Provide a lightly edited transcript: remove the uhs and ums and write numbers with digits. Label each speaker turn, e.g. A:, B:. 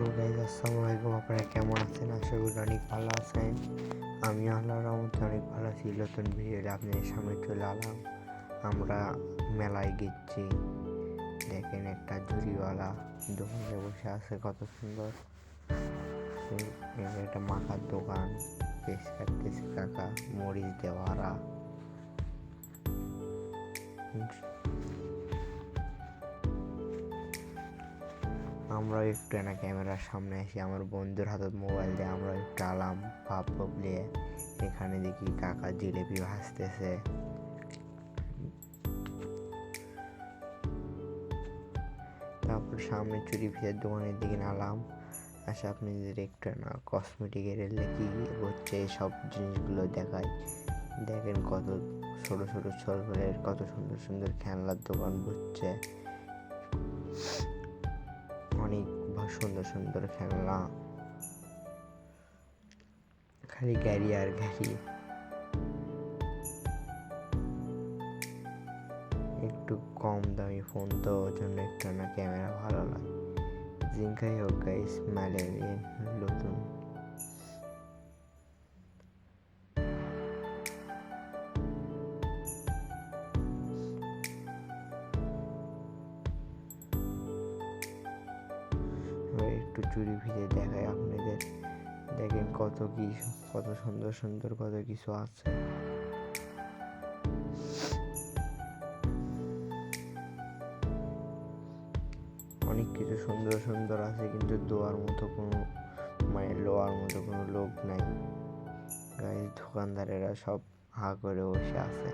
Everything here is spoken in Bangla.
A: তো গাইজ আসসালামু আলাইকুম, আপনারা কেমন আছেন? আশা করি অনেক ভালো আছেন। আমি আল্লাহর রহমতে অনেক ভালো আছি। নতুন ভিডিওতে আপনাদের সামনে চলে এলাম। আমরা মেলায় গেছি। দেখেন একটা ঝুড়িওয়ালা দোকানে বসে আছে, কত সুন্দর। একটা মাখার দোকান, পেঁয়াজ কাটতেছে কাকা, মরিচ দেওয়ারা। আমরা একটু না ক্যামেরার সামনে আসি, আমার বন্ধুর হাতে মোবাইল দিয়ে আমরা একটু আলাম ভাব বলিয়ে। এখানে দেখি কাকা জিলেপি ভাজতেছে। তারপর সামনে চুরি ভিড়ের দোকানের দিকে নালাম। আচ্ছা, আপনাদের একটু না কসমেটিকের কি হচ্ছে সব জিনিসগুলো দেখায়। দেখেন কত ছোট ছোট ছোটদের কত সুন্দর সুন্দর খেলনার দোকান বসছে। অনেক সুন্দর সুন্দর খেলনা, খালি গাড়ি আর গাড়ি। একটু কম দামি ফোন, তো ওর জন্য একটু না ক্যামেরা ভালো লাগে। জিঙ্কাই হোক গাইস, ম্যালেরিয়া নতুন। একটু চুরি ভিজে দেখায় আপনাদের। দেখেন কত সুন্দর সুন্দর কত কিছু আছে। অনেক কিছু সুন্দর সুন্দর আছে, কিন্তু দোয়ার মতো কোনো লোয়ার মতো কোনো লোক নাই। গাইস, দোকানদারেরা সব হা করে বসে আছে।